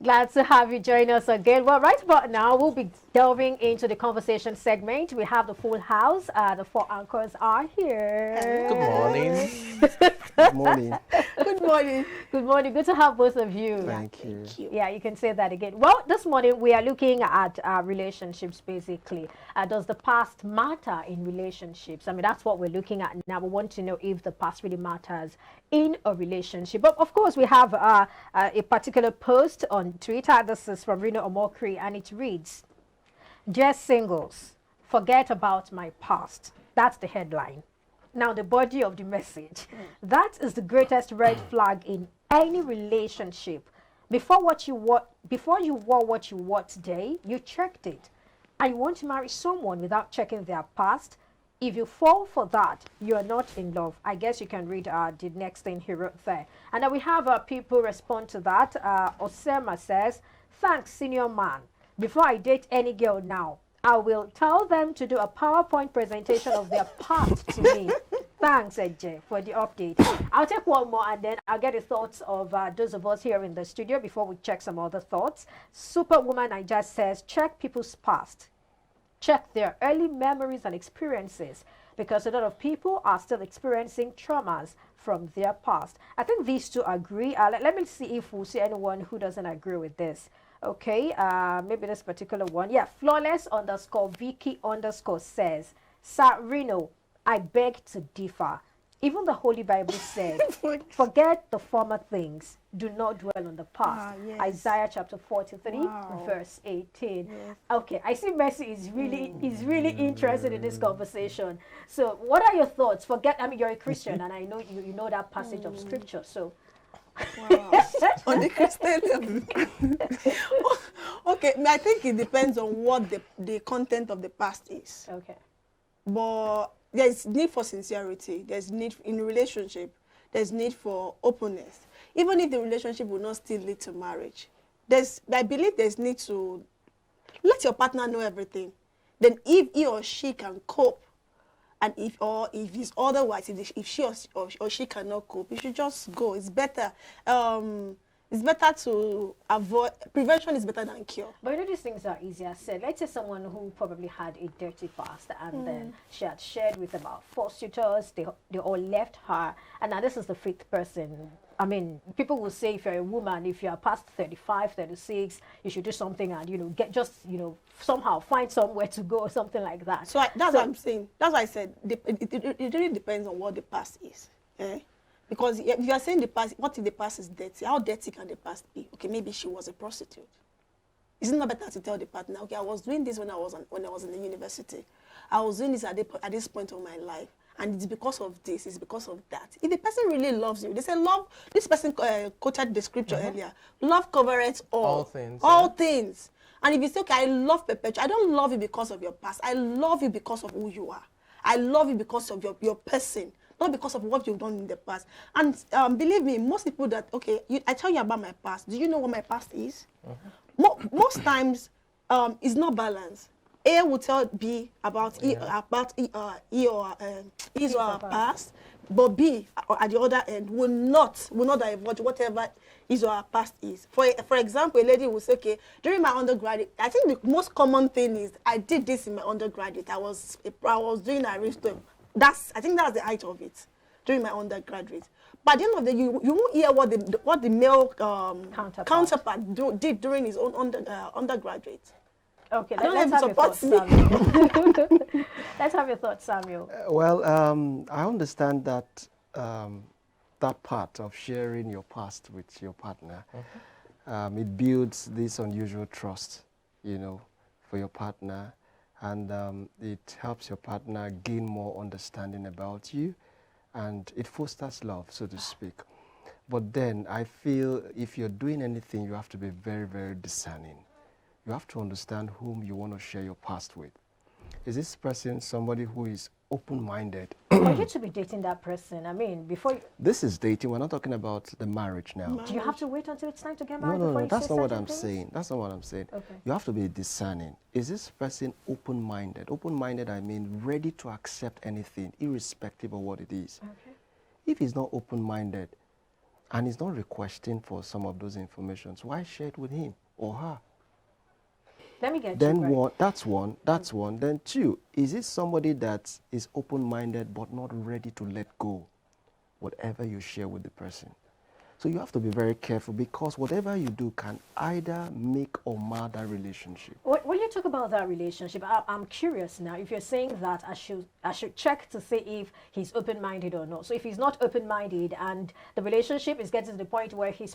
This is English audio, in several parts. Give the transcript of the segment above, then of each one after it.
Glad to have you join us again. Well, right about now, we'll be delving into the conversation segment. We have the full house. The four anchors are here. Good morning. Good morning. Good morning. Good morning. Good to have both of you. Thank you. Thank you. Yeah, you can say that again. Well, this morning we are looking at relationships basically. Does the past matter in relationships? I mean, that's what we're looking at now. We want to know if the past really matters in a relationship. But of course, we have a particular post on Twitter. This is from Rino Omokri, and it reads, "Dear singles, forget about my past." That's the headline. Now, the body of the message. That is the greatest red flag in any relationship. Before you wore what you wore today, you checked it. And you want to marry someone without checking their past. If you fall for that, you are not in love. I guess you can read the next thing he wrote there. And then we have people respond to that. Osema says, "Thanks, senior man. Before I date any girl now, I will tell them to do a PowerPoint presentation of their past to me." Thanks, Eje, for the update. I'll take one more and then I'll get the thoughts of those of us here in the studio before we check some other thoughts. Superwoman I just says, check people's past. Check their early memories and experiences, because a lot of people are still experiencing traumas from their past. I think these two agree. Let me see if we'll see anyone who doesn't agree with this. Okay, maybe this particular one. Yeah, flawless_Vicky_ says, "Sir Rino, I beg to differ. Even the Holy Bible said, forget the former things, do not dwell on the past." Yes. Isaiah chapter 43, verse 18. Yes. Okay, I see Mercy is really interested in this conversation. So what are your thoughts? I mean, you're a Christian, and I know you know that passage of scripture. So On the Christian level. Okay, I think it depends on what the content of the past is. okay. But there's need for sincerity. There's need in relationship. There's need for openness. Even if the relationship will not still lead to marriage, I believe there's need to let your partner know everything. Then if he or she can cope, and if it's otherwise, if she or she cannot cope, you should just go. It's better. It's better to avoid. Prevention is better than cure. But you know, these things are easier said. Let's say someone who probably had a dirty past, and then she had shared with about 4 suitors. They all left her, and now this is the 5th person. I mean, people will say if you're a woman, if you're past 35, 36, you should do something and, somehow find somewhere to go or something like that. So that's what I'm saying. That's why I said it really depends on what the past is. Eh? Because if you are saying the past, what if the past is dirty? How dirty can the past be? Okay, maybe she was a prostitute. Isn't it better to tell the partner, okay, I was doing this when I was in the university. I was doing this at this point of my life. And it's because of this, it's because of that. If the person really loves you, they say love, this person quoted the scripture earlier, love covers all things. All things. And if you say, okay, I love Perpetua, I don't love you because of your past. I love you because of who you are. I love you because of your person, not because of what you've done in the past. And believe me, most people that, okay, I tell you about my past. Do you know what my past is? Most times, it's not balanced. A will tell B about his or her past, but B at the other end will not divulge whatever his or her past is. For example, a lady will say, okay, during my undergraduate, I think the most common thing is I did this in my undergraduate. I was doing a restore. I think that's the height of it during my undergraduate. But at the end of the day, you won't hear what the male counterpart did during his own undergraduate. Okay, let's have your thoughts, Samuel. Let's have your thoughts, Samuel. I understand that that part of sharing your past with your partner, it builds this unusual trust, for your partner, and it helps your partner gain more understanding about you, and it fosters love, so to speak. But then I feel if you're doing anything, you have to be very, very discerning. You have to understand whom you want to share your past with. Is this person somebody who is open-minded? For you to be dating that person, I mean, before... This is dating. We're not talking about the marriage now. Do you have to wait until it's time to get married? No. That's not what I'm saying. That's not what I'm saying. Okay. You have to be discerning. Is this person open-minded? Open-minded, I mean ready to accept anything, irrespective of what it is. Okay. If he's not open-minded, and he's not requesting for some of those informations, why share it with him or her? Let me get Then you right. one, that's one. Then two, is it somebody that is open-minded but not ready to let go whatever you share with the person? So you have to be very careful, because whatever you do can either make or mar that relationship. When you talk about that relationship, I'm curious now. If you're saying that I should check to see if he's open-minded or not. So if he's not open-minded and the relationship is getting to the point where he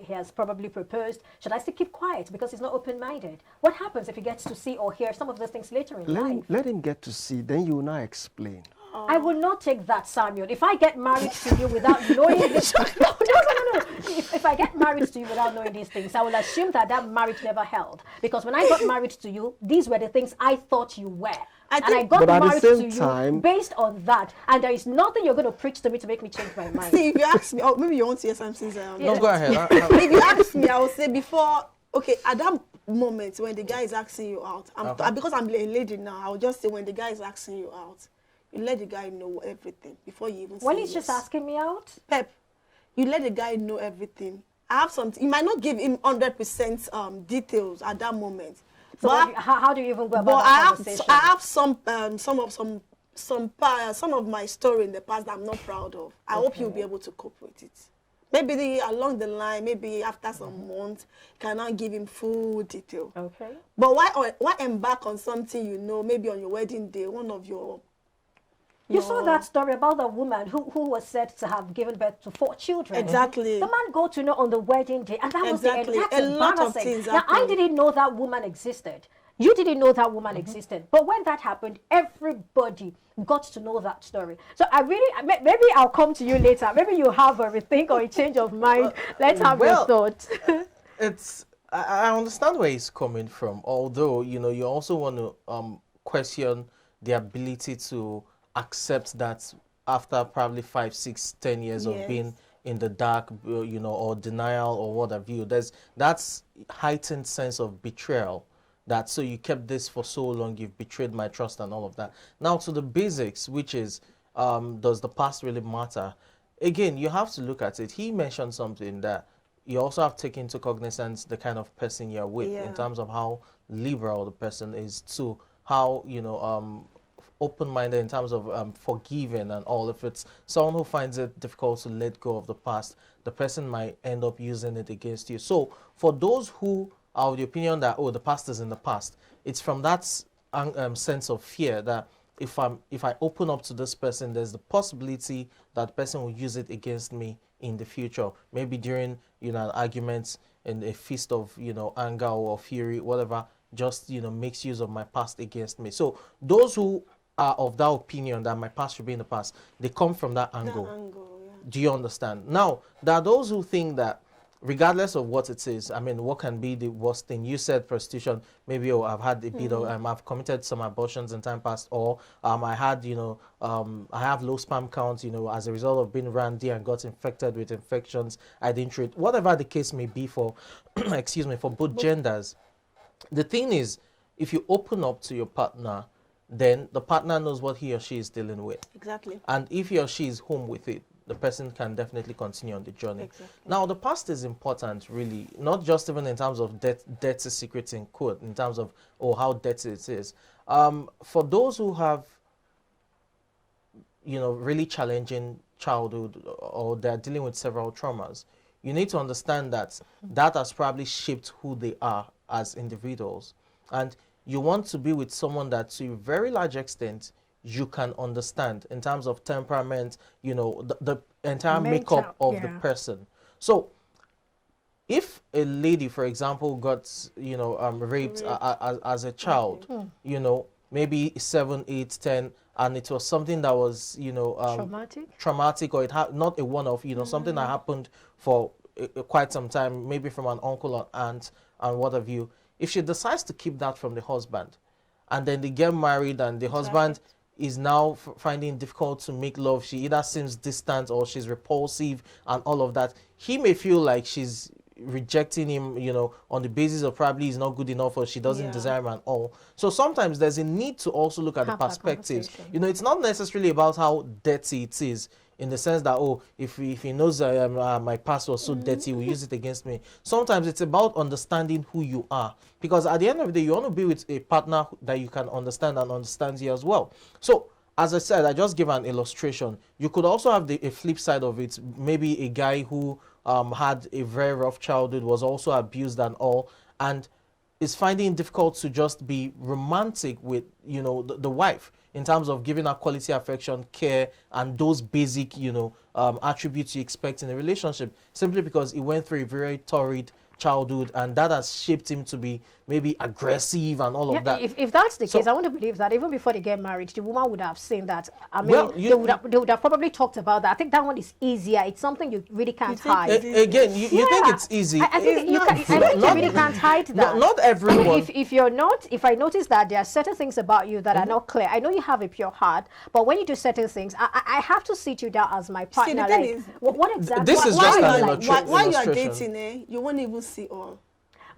has probably proposed, should I still keep quiet because he's not open-minded? What happens if he gets to see or hear some of those things later in life? Let him get to see, then you will now explain. I will not take that, Samuel. If I get married to you without knowing this, no. If I get married to you without knowing these things, I will assume that marriage never held. Because when I got married to you, these were the things I thought you were. And I got married to you based on that. And there is nothing you're going to preach to me to make me change my mind. See, if you ask me, or maybe you want to hear something. No, go ahead. If you ask me, I will say before, okay, at that moment when the guy is asking you out, because I'm a lady now, I will just say when the guy is asking you out, you let the guy know everything before you even say when he's yes. just asking me out? Pep, you let the guy know everything. I have something. You might not give him 100% details at that moment. So but how do you even go about that conversation? I have some of my story in the past that I'm not proud of. I hope you'll be able to cope with it. Maybe along the line, maybe after some months, can I give him full detail. Okay. But why embark on something maybe on your wedding day, one of your... You saw that story about the woman who was said to have given birth to 4 children. Exactly. The man got to know on the wedding day, and that was the end. That's a lot of things Now, I didn't know that woman existed. You didn't know that woman existed. But when that happened, everybody got to know that story. So maybe I'll come to you later. Maybe you have a rethink or a change of mind. Let's have your thoughts. I understand where he's coming from, although, you also want to question the ability to accept that after probably 5, 6, 10 years of being in the dark, or denial or what have you. That's heightened sense of betrayal. That so you kept this for so long, you've betrayed my trust and all of that. Now to the basics, which is, does the past really matter? Again, you have to look at it. He mentioned something that you also have to take into cognizance the kind of person you're with in terms of how liberal the person is, to how, open-minded in terms of forgiving and all. If it's someone who finds it difficult to let go of the past, the person might end up using it against you. So for those who are of the opinion that, the past is in the past, it's from that sense of fear that if I open up to this person, there's the possibility that the person will use it against me in the future, maybe during an argument, in a fist of anger or fury, whatever, just makes use of my past against me. So those who are of that opinion that my past should be in the past, they come from that angle. Do you understand? Now, there are those who think that regardless of what it is, I mean, what can be the worst thing? You said prostitution. Maybe I've had a bit of, I've committed some abortions in time past, or I had, I have low sperm count, as a result of being randy and got infected with infections I didn't treat. Whatever the case may be for, excuse me, for both genders. The thing is, if you open up to your partner, then the partner knows what he or she is dealing with. Exactly. And if he or she is home with it, the person can definitely continue on the journey. Exactly. Now, the past is important, really, not just even in terms of dirty secrets in quote, in terms of how dirty it is. For those who have, really challenging childhood, or they're dealing with several traumas, you need to understand that that has probably shaped who they are as individuals. And you want to be with someone that, to a very large extent, you can understand in terms of temperament, the entire makeup of the person. So if a lady, for example, got, raped as a child, maybe 7, 8, 10, and it was something that was, traumatic, or it had not a one-off, something that happened for quite some time, maybe from an uncle or aunt and what have you. If she decides to keep that from the husband, and then they get married and the husband is now finding it difficult to make love, she either seems distant or she's repulsive and all of that, he may feel like she's rejecting him, on the basis of probably he's not good enough or she doesn't desire him and all. So sometimes there's a need to also look at the perspectives. It's not necessarily about how dirty it is. in the sense that, oh, if he knows my past was so dirty, he will use it against me. Sometimes it's about understanding who you are, because at the end of the day, you want to be with a partner that you can understand and understands you as well. So as I said, I just give an illustration. You could also have a flip side of it. Maybe a guy who had a very rough childhood, was also abused and all, and is finding it difficult to just be romantic with, the wife, in terms of giving her quality affection, care, and those basic, attributes you expect in a relationship, simply because he went through a very torrid childhood, and that has shaped him to be maybe aggressive and all of that. If that's the case, I want to believe that even before they get married, the woman would have seen that. I mean, Well, they would have probably talked about that. I think that one is easier. It's something you really can't hide. Again, you think it's easy. I think you really can't hide that. Not everyone. If you're not, if I notice that there are certain things about you that are not clear, I know you have a pure heart, but when you do certain things, I have to sit you down as my partner. the thing Like, is, what exactly? This is why just are an you like illustration. that? While you are illustration. dating, you won't even see all.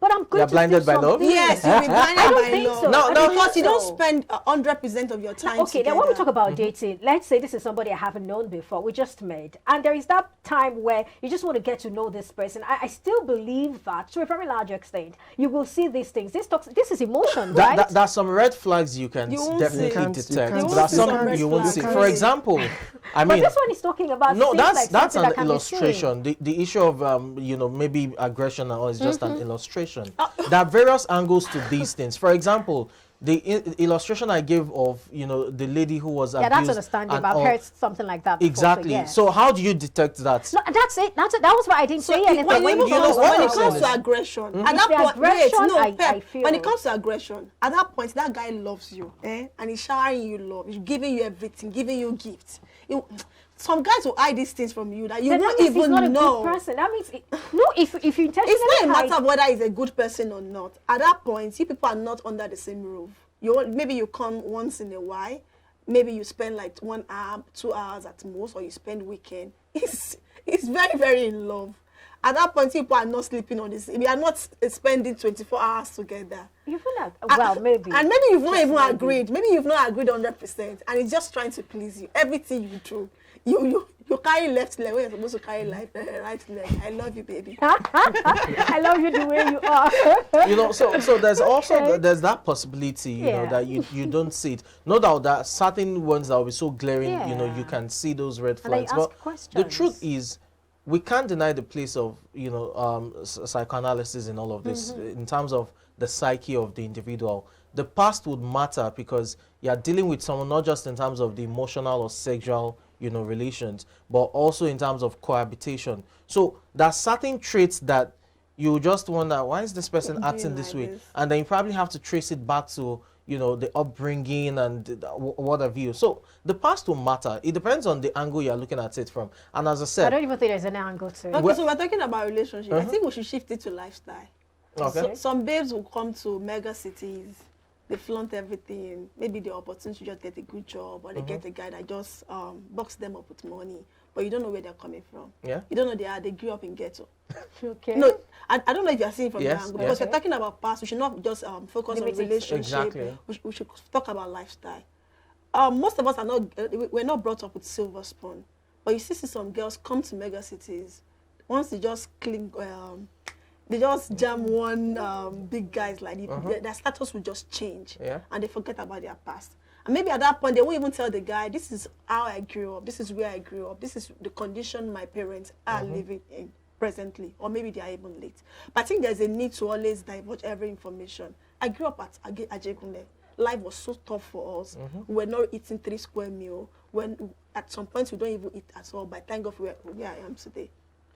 But I'm going You're to blinded see by love? something. Yes, you'll be blinded I don't by think love. so. No, I no, don't because think you don't so. spend 100% of your time Okay, then when we together. talk about dating, let's say this is somebody I haven't known before, we just met, and there is that time where you just want to get to know this person. I still believe that to a very large extent, you will see these things. This is emotion, right? There's some red flags you can You won't definitely see. You detect. can't There's see some some you red won't flags. see. You For can't see. example, I But mean, this one is talking about no, things that's like that's something an that can be seen. illustration. The issue of maybe aggression and all is just an illustration. There are various angles to these things. For example, the illustration I gave of the lady who was Yeah, abused. that's understandable. and I've all. heard something like that before, Exactly. So, yeah. So how do you detect that? No, that's it. That was why I didn't say anything. when, When it you comes, know what when it I'm comes saying to is- aggression, at It's that the point, wait, aggression no, I Pep, feel. when it comes to aggression, at that point, that guy loves you, and he's showering you love, he's giving you everything, giving you gifts. Some guys will hide these things from you that you then won't that means he's even not a know. good person. That means no. If you intentionally It's not a hide- matter of whether he's a good person or not. At that point, you people are not under the same roof. Maybe you come once in a while. Maybe you spend like 1 hour, 2 hours at most, or you spend weekend. It's very, very in love. At that point, people are not sleeping on this. We are not spending 24 hours together. You feel like, well, maybe. And maybe you've not Just even maybe. agreed. Maybe you've not agreed 100%, and it's just trying to please you. Everything you do, you carry left leg when you're supposed to carry right leg. I love you, baby. I love you the way you are. So there's also Okay. there's that possibility, Yeah. that you don't see it. No doubt that certain ones that will be so glaring, you Yeah. can see those red And then you flags. ask But the questions. truth is, we can't deny the place of psychoanalysis in all of this, in terms of the psyche of the individual. The past would matter because you're dealing with someone not just in terms of the emotional or sexual relations, but also in terms of cohabitation. So there are certain traits that you just wonder, why is this person acting this like way? this? And then you probably have to trace it back to the upbringing and what have you. So the past will matter. It depends on the angle you're looking at it from. And as I I said, don't even think there's any angle to it. Okay, Well- so we're talking about relationship. I think we should shift it to lifestyle. okay. So, some babes will come to mega cities. They flaunt everything. Maybe the opportunity to just get a good job, or they get a guy that just box them up with money. But you don't know where they're coming from. Yeah. You don't know they grew up in ghetto. Okay. No, I don't know if you're seeing from Yes, the angle. yes. Because we're talking about past. We should not just focus Limit on it. relationship. Exactly. We should talk about lifestyle. Most of us are not, we're not brought up with silver spoon. But you see some girls come to mega cities. Once they just cling, they just jam one big guys like their status will just change. Yeah. And they forget about their past. And maybe at that point, they won't even tell the guy, this is how I grew up. This is where I grew up. This is the condition my parents are living in presently. Or maybe they are even late. But I think there's a need to always divulge every information. I grew up at Ajegunle. Life was so tough for us. We were not eating 3 square meal. When at some point, we don't even eat at all. But thank God for where I am today.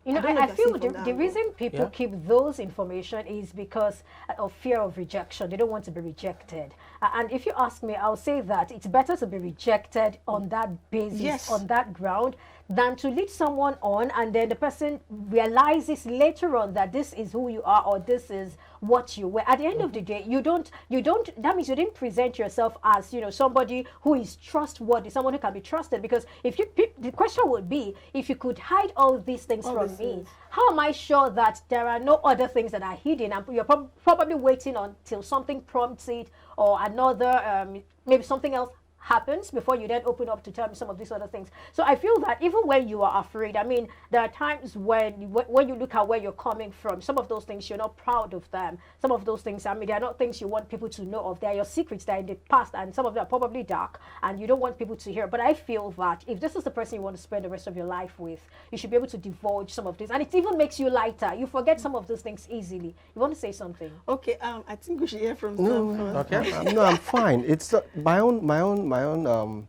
You know, I don't know I if you're feel seeing the from that reason people Yeah. keep those information is because of fear of rejection. They don't want to be rejected. And if you ask me, I'll say that it's better to be rejected on that basis, Yes. on that ground, than to lead someone on and then the person realizes later on that this is who you are or this is what you were. At the end of the day, you don't, that means you didn't present yourself as, somebody who is trustworthy, someone who can be trusted. Because the question would be, if you could hide all these things All from these me, things. how am I sure that there are no other things that are hidden and you're probably waiting until something prompts it or another, maybe something else happens before you then open up to tell me some of these other things. So I feel that even when you are afraid, I mean, there are times when you look at where you're coming from, some of those things you're not proud of them. Some of those things, I mean, they're not things you want people to know of. They're your secrets that are in the past, and some of them are probably dark, and you don't want people to hear. But I feel that if this is the person you want to spend the rest of your life with, you should be able to divulge some of this, and it even makes you lighter. You forget some of those things easily. You want to say something? Okay, I think we should hear from No, Sam. Okay. no, I'm fine. It's my own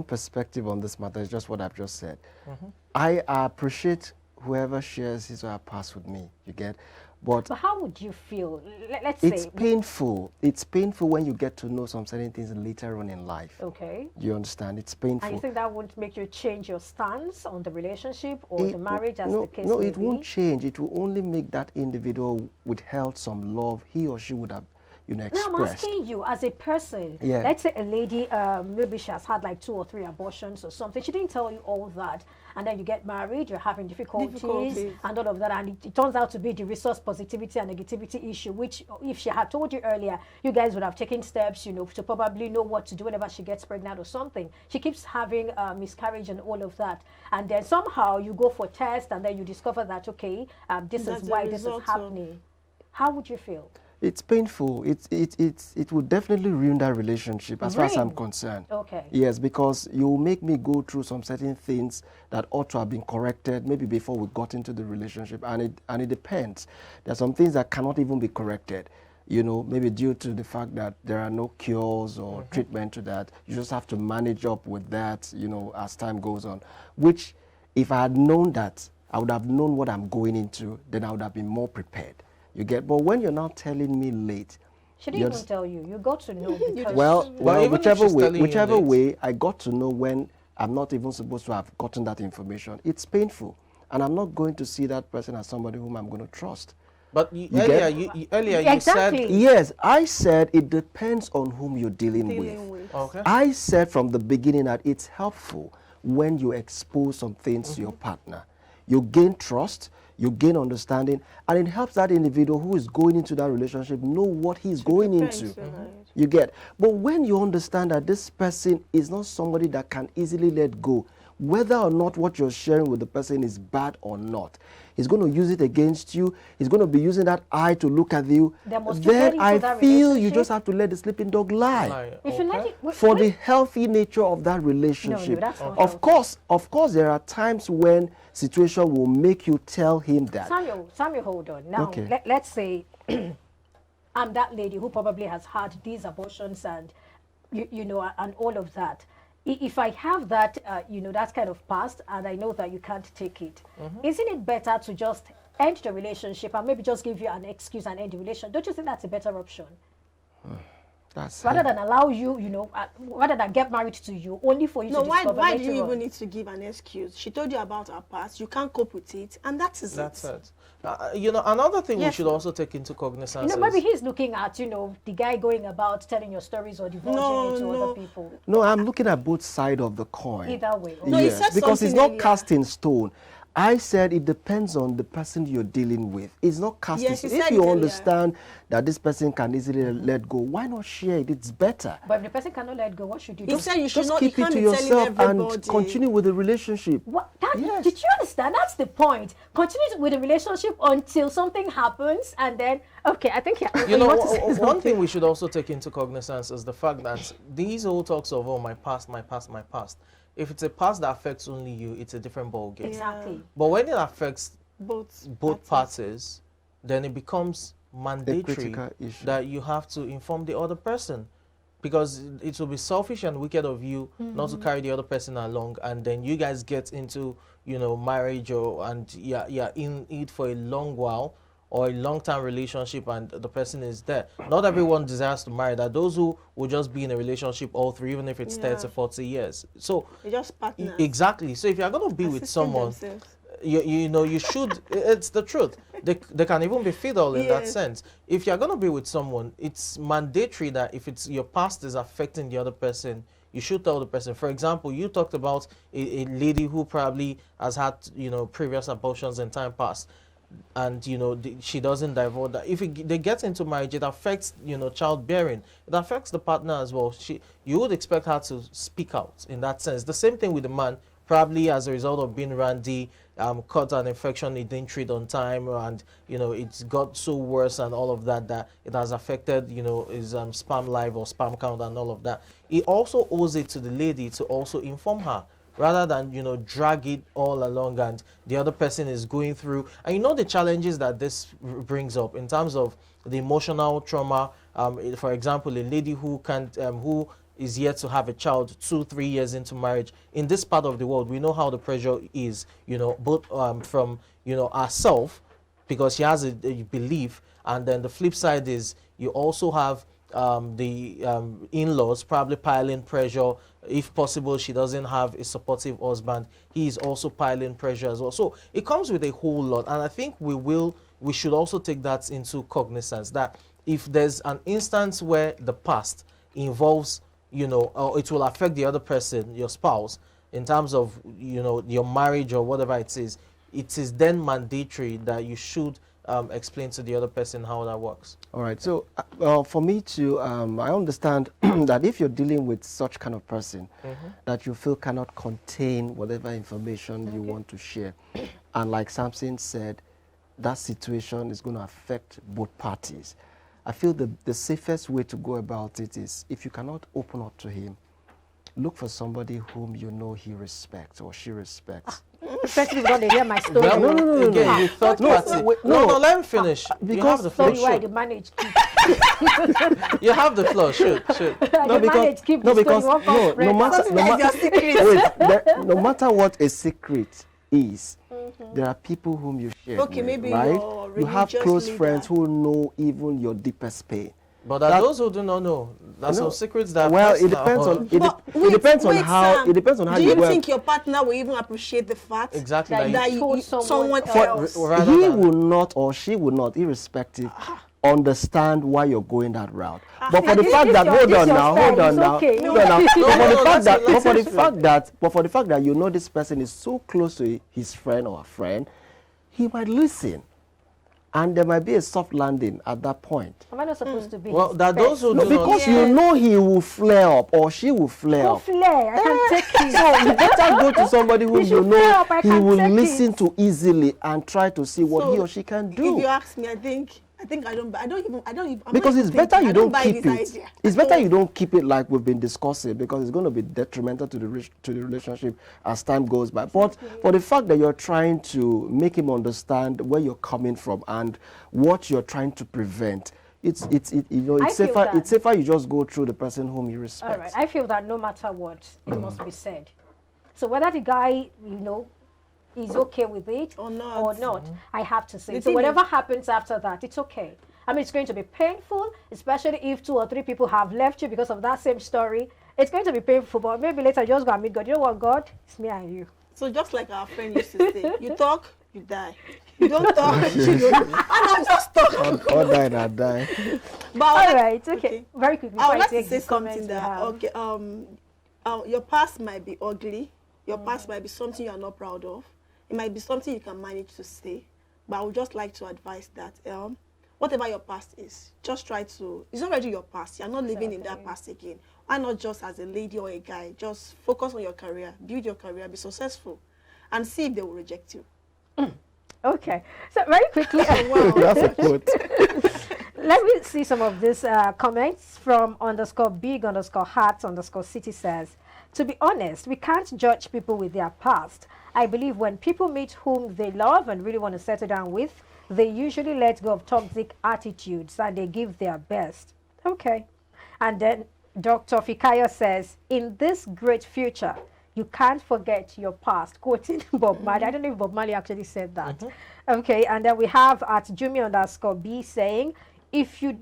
perspective on this matter is just what I've just said. I appreciate whoever shares his or her past with me. You get, but But how would you feel? Let's it's say, painful. It's painful when you get to know some certain things later on in life. okay. You understand? It's And painful. you think that won't make you change your stance on the relationship or the marriage, as no, the case no, may it be? won't change. It will only make that individual withheld some love he or she would have, No, I'm expressed. asking you as a person. Yeah. Let's say a lady, maybe she has had like 2 or 3 abortions or something. She didn't tell you all that, and then you get married. You're having difficulties and all of that, and it turns out to be the resource positivity and negativity issue. Which, if she had told you earlier, you guys would have taken steps, you know, to probably know what to do whenever she gets pregnant or something. She keeps having miscarriage and all of that, and then somehow you go for test, and then you discover that this That's is the why this is result of- happening. How would you feel? It's painful. It would definitely ruin that relationship as far as I'm Ruin? concerned. Okay. Yes, because you make me go through some certain things that ought to have been corrected maybe before we got into the relationship, and it depends. There are some things that cannot even be corrected. You know, maybe due to the fact that there are no cures or treatment to that. You just have to manage up with that, you know, as time goes on. Which, if I had known that, I would have known what I'm going into, then I would have been more prepared. You get, but when you're now telling me late, She didn't even tell you. You got to know because well, even if whichever she's telling you whichever late. way, I got to know when I'm not even supposed to have gotten that information. It's painful, and I'm not going to see that person as somebody whom I'm going to trust. But get- earlier Exactly. you said Yes, I said it depends on whom you're dealing Dealing with. with. okay. I said from the beginning that it's helpful when you expose some things to your partner. You gain trust, you gain understanding, and it helps that individual who is going into that relationship know what he's going into. You get. But when you understand that this person is not somebody that can easily let go, whether or not what you're sharing with the person is bad or not, he's going to use it against you. He's going to be using that eye to look at you. Then must you get Then into I that feel you relationship? just have to let the sleeping dog lie. if you let it, For the healthy nature of that relationship. that's not Of course, there are times when situation will make you tell him that. Samuel, hold on. Now, Okay. let's say I'm that lady who probably has had these abortions and, you know, and all of that. If I have that, you know, that kind of past, and I know that you can't take it, isn't it better to just end the relationship and maybe just give you an excuse and end the relationship? Don't you think that's a better option? That's Rather than allow you, you know, rather than get married to you, only for you No, to why discover do later you on. even need to give an excuse? She told you about her past. You can't cope with it, and that is That's it. it. You know, another thing we Yes, should ma'am. also take into You cognizance know, maybe is he's looking at, you know, the guy going about telling your stories or divulging No, it to no. other people. No, I'm looking at both sides of the coin. Either way. No, he Yes, said because it's something not earlier. cast in stone. I said it depends on the person you're dealing with. It's not cast in Yes, you stone. If said you it earlier. understand that this person can easily let go, why not share it? It's better. But if the person cannot let go, what should you do? He said you should Just not. You keep it can't to be telling yourself and everybody. continue with the relationship. What? Yes. Did you understand? That's the point. Continue with the relationship until something happens, and then okay. I think you know, want to say one something. thing we should also take into cognizance is the fact that these whole talks of, oh, my past, my past, my past. If it's a past that affects only you, it's a different ballgame. Exactly. But when it affects both parties, then it becomes mandatory critical issue. that you have to inform the other person, because it will be selfish and wicked of you not to carry the other person along, and then you guys get into, you know, marriage and yeah in it for a long while or a long-term relationship, and the person is there. Not everyone desires to marry. That those who will just be in a relationship all through, even if it's 30, 40 years. So They're just partners. exactly. So if you're going to be with Assisting someone, themselves. you know, you should, it's the truth. They can even be fiddle in that Yes. sense. If you're going to be with someone, it's mandatory that if it's your past is affecting the other person, you should tell the person. For example, you talked about a lady who probably has had, you know, previous abortions in time past. and she doesn't divulge that. If they get into marriage, it affects childbearing. It affects the partner as well. You would expect her to speak out in that sense. The same thing with the man. Probably as a result of being randy, caught an infection he didn't treat on time, and it's got so worse and all of that it has affected his sperm life or sperm count and all of that. He also owes it to the lady to also inform her, rather than drag it all along and the other person is going through. And the challenges that this brings up in terms of the emotional trauma. For example, a lady who can't who is yet to have a child 2-3 years into marriage. In this part of the world, we know how the pressure is, both from herself, because she has a belief, and then the flip side is you also have the in-laws probably piling pressure. If possible, she doesn't have a supportive husband, he is also piling pressure as well. So it comes with a whole lot, and I think we should also take that into cognizance, that if there's an instance where the past involves or it will affect the other person, your spouse, in terms of your marriage or whatever it is then mandatory that you should explain to the other person how that works. All right. So for me to, I understand that if you're dealing with such kind of person that you feel cannot contain whatever information you want to share, and like Samson said, that situation is going to affect both parties. I feel the safest way to go about it is, if you cannot open up to him, look for somebody whom he respects or she respects. Especially going to hear my story. Well, no. Again, you third party. No, let him finish. You have the floor. Sorry, why the manage keep? You have the floor. Shoot. No matter what a secret is, there are people whom you share with, maybe right? You have close friends who know even your deepest pain. But those who do not know, that's some secrets that. Well, it depends on it depends on how Sam, it depends on how do you you work. think your partner will even appreciate the fact Exactly that you told someone someone else? He will not or she will not, irrespective, understand why you're going that route. But for the fact that hold on now, but for the fact that this person is so close to his friend or a friend, he might listen. And there might be a soft landing at that point. Am I not supposed to be? Well, that those who do because not, he will flare up or she will flare up. Flare, I can take it. So you better go to somebody who You should flare up, I he can will take listen it. to easily and try to see what he or she can do. If you ask me, I think I don't even. I'm Because not it's even better thinking. you I don't buy keep this it. idea. It's better you don't keep it like we've been discussing, because it's going to be detrimental to the relationship as time goes by. But for the fact that you're trying to make him understand where you're coming from and what you're trying to prevent, it's safer you just go through the person whom you respect. All right, I feel that no matter what, it must be said. So whether the guy, is okay with it Or not. I have to say. The So thing whatever happens after that, it's okay. I mean, it's going to be painful, especially if 2 or 3 people have left you because of that same story. It's going to be painful, but maybe later just go and meet God. You know what, God? It's me and you. So just like our friend used to say, you talk, you die. You don't talk, you don't. And I'm just talking. Or die and I die. But All right, okay. Very quickly. I would like take to say the comments something we that have. your past might be ugly. Your past might be something you are not proud of. It might be something you can manage to stay. But I would just like to advise that whatever your past is, just try to. It's already your past. You're not living in that past again. Why not just as a lady or a guy? Just focus on your career, build your career, be successful, and see if they will reject you. Okay. So very quickly. That's a quote. Let me see some of these comments from _big_hearts_city says, to be honest, we can't judge people with their past. I believe when people meet whom they love and really want to settle down with, they usually let go of toxic attitudes and they give their best. Okay. And then Dr. Fikayo says, in this great future, you can't forget your past. Quoting Bob Marley. I don't know if Bob Marley actually said that. Okay. And then we have at Jumi_B saying, if you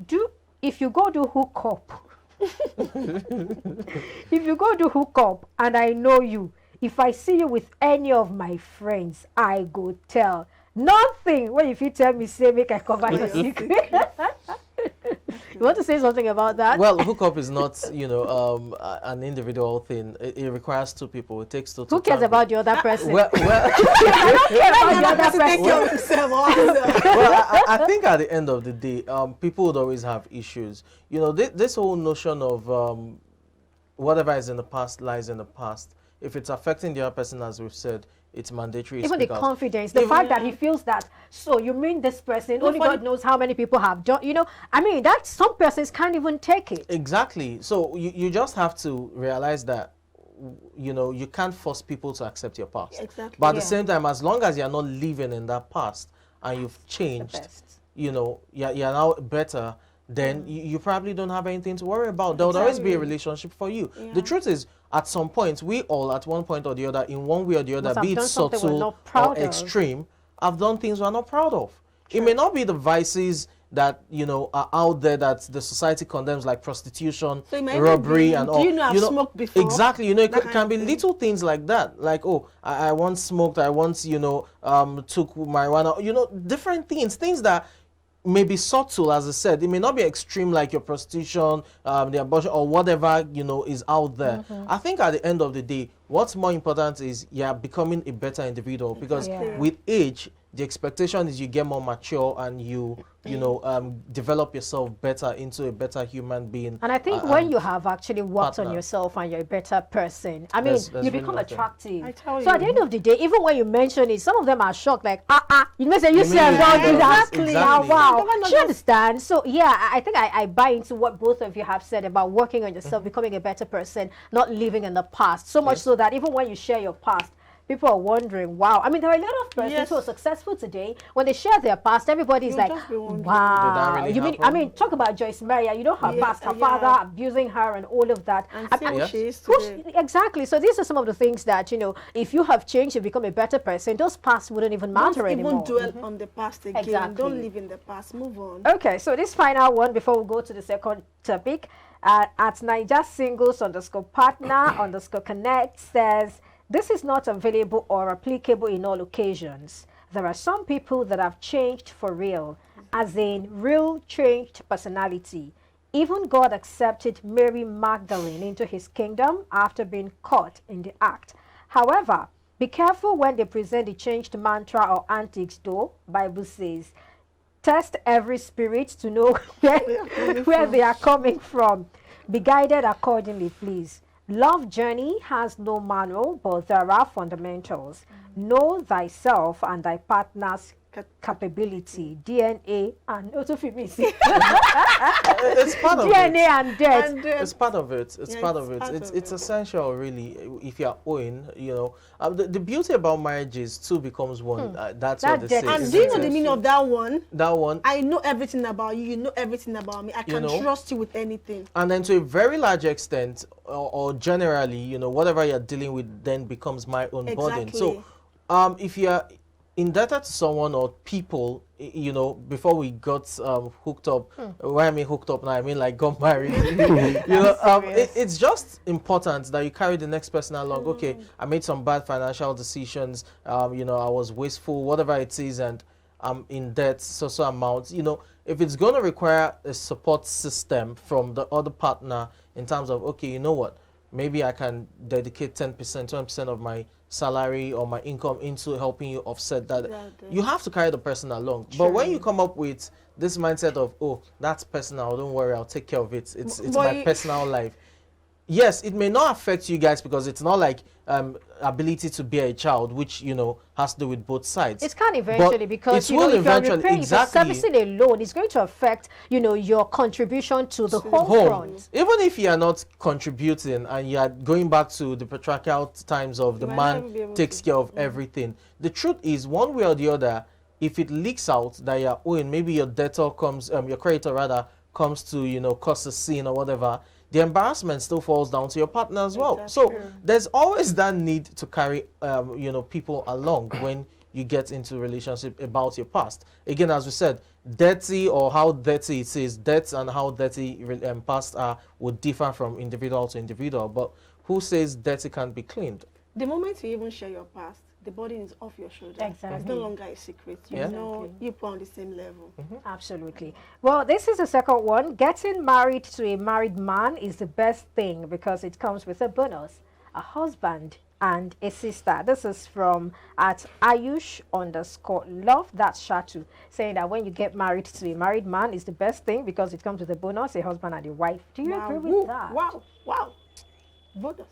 go do hook up, if you go do hook up and I know you, if I see you with any of my friends, I go tell. Nothing. Well, if you tell me, say, make I cover your secret. You want to say something about that? Well, hookup is not, an individual thing. It requires two people. It takes two to Who cares tango. about the other person? Well, I don't care about the other Take care of person. himself or herself. well, I think at the end of the day, people would always have issues. This whole notion of whatever is in the past lies in the past. If it's affecting the other person, as we've said, it's mandatory. Even the speak out. confidence, the fact that he feels that, so you mean this person, only God knows how many people have done, I mean, that some persons can't even take it. Exactly. So you just have to realize that, you can't force people to accept your past. Exactly. But at the same time, as long as you're not living in that past and you've changed, best. you're now better, then you probably don't have anything to worry about. There will always be a relationship for you. Yeah. The truth is, at some point, we all, at one point or the other, in one way or the other, Must have be it done something we're subtle not or proud of. extreme, have done things we're not proud of. It may not be the vices that are out there that the society condemns, like prostitution, So it might robbery, be, and do all. you know I've smoked before? Exactly. It That can kind be of thing. little things like that. Like, I once smoked. I once took marijuana. Different things that may be subtle, as I said. It may not be extreme like your prostitution, the abortion, or whatever is out there. I think at the end of the day, what's more important is becoming a better individual, because Yeah. with age, the expectation is you get more mature and you develop yourself better into a better human being. And I think when you have actually worked on partner. yourself and you're a better person, I mean, There's you really become nothing. attractive. I tell So at the you. end of the day, even when you mention it, some of them are shocked, like, you may say, you You see, mean I'm you not do do that. that. Ah, Exactly. wow. Why not Do you just- understand? So yeah, I think I buy into what both of you have said about working on yourself, becoming a better person, not living in the past. So much so that even when you share your past, people are wondering, wow. I mean, there are a lot of persons Yes. who are successful today. When they share their past, everybody's You'll like, just be wondering. wow. Did that really You mean, happen? I mean, talk about Joyce Maria. Her Yeah, past, her yeah. father abusing her and all of that. And I- see I- who Yes. she is Push- today. exactly. So these are some of the things that, if you have changed, you become a better person, those pasts wouldn't even matter Don't anymore. even dwell on the past again. Exactly. Don't live in the past. Move on. Okay, so this final one before we go to the second topic, at Niger Singles _partner _connect says, this is not available or applicable in all occasions. There are some people that have changed for real, as in real changed personality. Even God accepted Mary Magdalene into his kingdom after being caught in the act. However, be careful when they present the changed mantra or antics, though. Bible says, test every spirit to know where they are coming from. Be guided accordingly, please. Love journey has no manual, but there are fundamentals. Know thyself and thy partner's capability, DNA and It's part of DNA it. and death. And, It's part of it. It's Yeah, part it's of it. part It's of it's it. essential, really. If you're owing, the beauty about marriage is two becomes one. That's That what they debt say. is And do you know isn't the it? meaning of that one? That one? I know everything about you. You know everything about me. I can know? trust you with anything. And then to a very large extent, or generally, whatever you're dealing with then becomes my own burden. So, Exactly. if you're indebted to someone or people, before we got hooked up, when I mean hooked up now, I mean like got married. It's just important that you carry the next person along. Okay, I made some bad financial decisions. I was wasteful, whatever it is, and I'm in debt, so amount. If it's going to require a support system from the other partner in terms of, okay, you know what, maybe I can dedicate 10%, 20% of my salary or my income into helping you offset that. Exactly. You have to carry the person along. But when you come up with this mindset of, oh, that's personal, don't worry, I'll take care of it. It's my personal life. Yes, it may not affect you guys because it's not like ability to bear a child, which has to do with both sides. It can eventually, But because it will if you're eventually, repaying, if you're exactly. servicing a loan, it's going to affect your contribution to the home front. Even if you are not contributing and you are going back to the patriarchal times of the You might never be man able takes to. care of everything, the truth is, one way or the other, if it leaks out that you're owing, maybe your debtor comes, your creditor rather, comes to cause a scene or whatever, the embarrassment still falls down to your partner as well. That's So true. there's always that need to carry people along when you get into a relationship about your past. Again, as we said, dirty or how dirty it is, debts and how dirty past are would differ from individual to individual. But who says dirty can't be cleaned? The moment you even share your past, the burden is off your shoulder. Exactly. It's no longer a secret. You Exactly. know, you put on the same level. Absolutely. Well, this is the second one. Getting married to a married man is the best thing because it comes with a bonus, a husband and a sister. This is from at Ayush_love. That's Shatu saying that when you get married to a married man is the best thing because it comes with a bonus, a husband and a wife. Do you agree with Woo, that? wow. Bonus.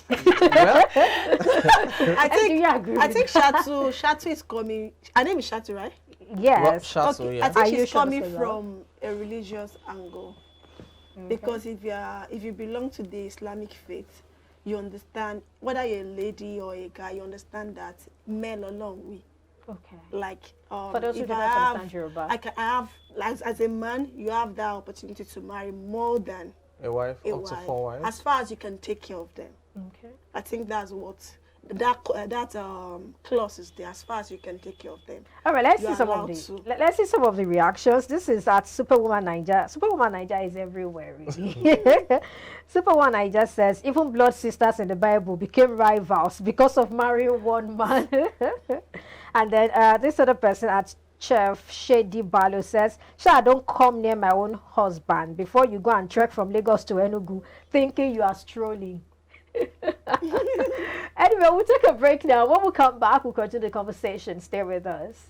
Well, I Do think you agree I with think Shatu is coming. Her name is Shatu, right? well, Yes. Shatu, Okay, yeah. I think Are you she's sure coming this is from a religious angle. Because if you belong to the Islamic faith, you understand whether you're a lady or a guy, you understand that male alone we Okay. like For those who if do I not have, understand Yoruba. I have like as a man, you have that opportunity to marry more than A wife, a up to wife, 4 wives. as far as you can take care of them. Okay. I think that's what that clause is there. As far as you can take care of them. All right, let's You see are some of allowed the to. let's see some of the reactions. This is at Superwoman Niger. Superwoman Niger is everywhere, really. Superwoman Niger says even blood sisters in the Bible became rivals because of marrying one man. And then this other person at Chef Shady Balo says, "Sha, don't come near my own husband before you go and trek from Lagos to Enugu, thinking you are strolling." Anyway, we'll take a break now. When we come back, we'll continue the conversation. Stay with us.